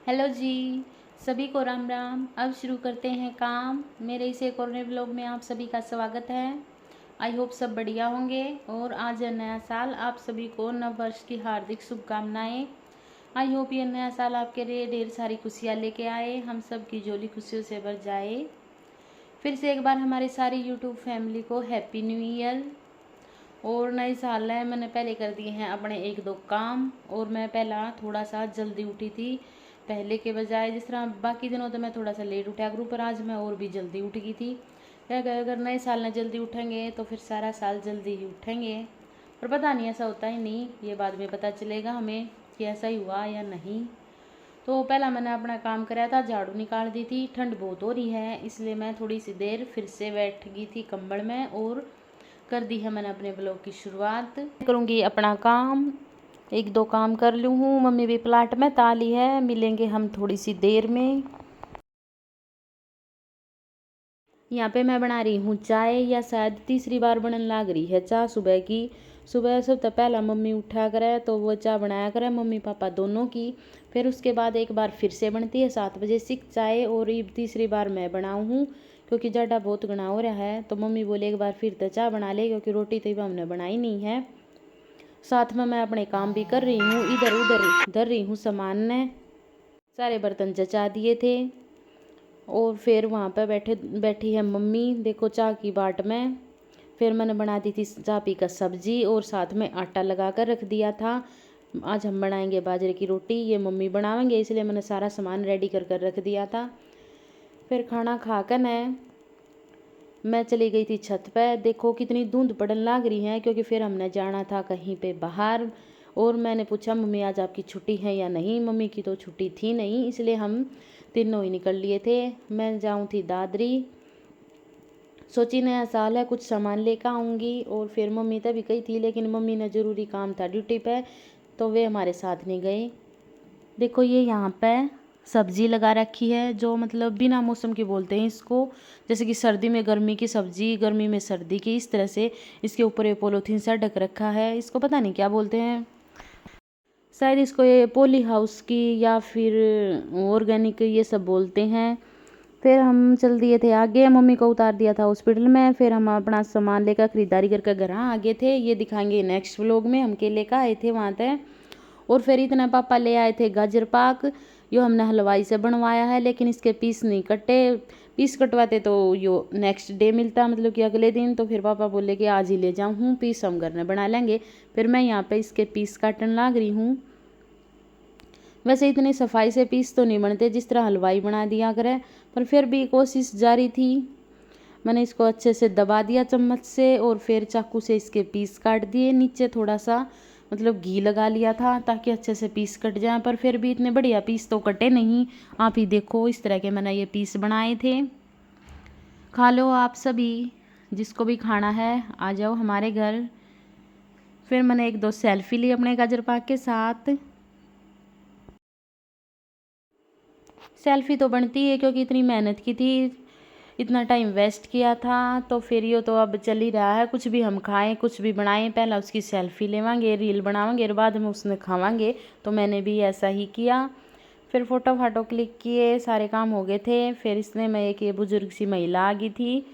Hello जी, सभी को राम राम। अब शुरू करते हैं काम। मेरे इस एक और नए ब्लॉग में आप सभी का स्वागत है। आई होप सब बढ़िया होंगे और आज है नया साल। आप सभी को नव वर्ष की हार्दिक शुभकामनाएं। आई होप ये नया साल आपके लिए ढेर सारी खुशियाँ लेके आए, हम सब की झोली खुशियों से भर जाए। फिर से एक बार हमारी सारी यूट्यूब फैमिली को हैप्पी न्यू ईयर। और नए साल है, मैंने पहले कर दिए हैं अपने एक दो काम। और मैं पहला थोड़ा सा जल्दी उठी थी पहले के बजाय। जिस तरह बाकी दिनों तो मैं थोड़ा सा लेट उठा करूँ, पर आज मैं और भी जल्दी उठ गई थी। अगर नए साल में जल्दी उठेंगे तो फिर सारा साल जल्दी ही उठेंगे। पर पता नहीं, ऐसा होता ही नहीं, ये बाद में पता चलेगा हमें कि ऐसा ही हुआ या नहीं। तो पहला मैंने अपना काम कराया था, झाड़ू निकाल दी थी। ठंड बहुत हो रही है इसलिए मैं थोड़ी सी देर फिर से बैठ गई थी कंबल में और कर दी है मैंने अपने ब्लॉग की शुरुआत। करूँगी अपना काम, एक दो काम कर लूँ हूँ। मम्मी भी प्लाट में ताली है, मिलेंगे हम थोड़ी सी देर में। यहाँ पे मैं बना रही हूँ चाय, या शायद तीसरी बार बनने लग रही है चाय सुबह की। सुबह सबसे पहला मम्मी उठा करे तो वो चाय बनाया करे, मम्मी पापा दोनों की। फिर उसके बाद एक बार फिर से बनती है 7 बजे सिक चाय, और ये तीसरी बार मैं बनाऊँ हूँ क्योंकि जाडा बहुत गना हो रहा है। तो मम्मी बोले एक बार फिर तो चाय बना ले, क्योंकि रोटी तो हमने बनाई नहीं है। साथ में मैं अपने काम भी कर रही हूँ, इधर उधर धर रही हूँ सामान ने। सारे बर्तन जचा दिए थे और फिर वहाँ पर बैठी है मम्मी, देखो चाय की बाट में। फिर मैंने बना दी थी चापी का सब्जी और साथ में आटा लगा कर रख दिया था। आज हम बनाएंगे बाजरे की रोटी, ये मम्मी बनावेंगे इसलिए मैंने सारा सामान रेडी कर कर रख दिया था। फिर खाना खा कर मैं चली गई थी छत पे। देखो कितनी धुंध पड़ने लग रही है, क्योंकि फिर हमने जाना था कहीं पे बाहर। और मैंने पूछा मम्मी आज आपकी छुट्टी है या नहीं। मम्मी की तो छुट्टी थी नहीं, इसलिए हम तीनों ही निकल लिए थे। मैं जाऊँ थी दादरी, सोची नया साल है कुछ सामान लेकर आऊँगी। और फिर मम्मी तभी गई थी, लेकिन मम्मी ने ज़रूरी काम था ड्यूटी पे, तो वे हमारे साथ नहीं गए। देखो ये यहाँ पे सब्जी लगा रखी है, जो मतलब बिना मौसम की बोलते हैं इसको। जैसे कि सर्दी में गर्मी की सब्जी, गर्मी में सर्दी की, इस तरह से इसके ऊपर ये पॉलीथीन सा ढक रखा है। इसको पता नहीं क्या बोलते हैं, शायद इसको ये पॉली हाउस की या फिर ऑर्गेनिक ये सब बोलते हैं। फिर हम चल दिए थे आगे, मम्मी को उतार दिया था हॉस्पिटल में। फिर हम अपना सामान लेकर खरीदारी करके घर आगे थे। ये दिखाएंगे नेक्स्ट व्लॉग में, हम केले का आए थे वहाँ तक। और फिर इतना पापा ले आए थे गाजर पाक, जो हमने हलवाई से बनवाया है, लेकिन इसके पीस नहीं कटे। पीस कटवाते तो यो नेक्स्ट डे मिलता, मतलब कि अगले दिन। तो फिर पापा बोले कि आज ही ले जाऊँ हूँ, पीस हम घर में बना लेंगे। फिर मैं यहाँ पे इसके पीस काटने लग रही हूँ। वैसे इतनी सफाई से पीस तो नहीं बनते जिस तरह हलवाई बना दिया करे, पर फिर भी कोशिश जारी थी। मैंने इसको अच्छे से दबा दिया चम्मच से और फिर चाकू से इसके पीस काट दिए। नीचे थोड़ा सा मतलब घी लगा लिया था ताकि अच्छे से पीस कट जाए, पर फिर भी इतने बढ़िया पीस तो कटे नहीं। आप ही देखो इस तरह के मैंने ये पीस बनाए थे। खा लो आप सभी, जिसको भी खाना है आ जाओ हमारे घर। फिर मैंने एक दो सेल्फी ली अपने गाजर पाक के साथ। सेल्फी तो बनती है क्योंकि इतनी मेहनत की थी, इतना टाइम वेस्ट किया था। तो फिर ये तो अब चल ही रहा है, कुछ भी हम खाएं कुछ भी बनाएं, पहला उसकी सेल्फी लेवांगे, रील बनावांगे और बाद में उसमें खावांगे। तो मैंने भी ऐसा ही किया। फिर फ़ोटो फाटो क्लिक किए, सारे काम हो गए थे। फिर इसमें मैं एक ये बुजुर्ग सी महिला आ गई थी।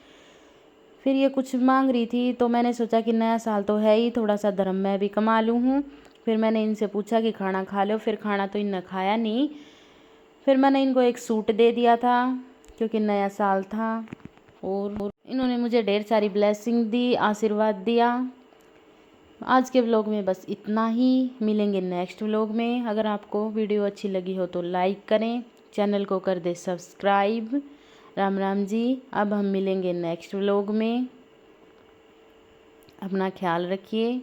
फिर ये कुछ मांग रही थी, तो मैंने सोचा कि नया साल तो है ही, थोड़ा सा धर्म में भी कमा लूँ हूँ। फिर मैंने इनसे पूछा कि खाना खा लो, फिर खाना तो इनने खाया नहीं। फिर मैंने इनको एक सूट दे दिया था क्योंकि नया साल था, और इन्होंने मुझे ढेर सारी ब्लेसिंग दी, आशीर्वाद दिया। आज के व्लॉग में बस इतना ही, मिलेंगे नेक्स्ट व्लॉग में। अगर आपको वीडियो अच्छी लगी हो तो लाइक करें, चैनल को कर दे सब्सक्राइब। राम राम जी। अब हम मिलेंगे नेक्स्ट व्लॉग में, अपना ख्याल रखिए।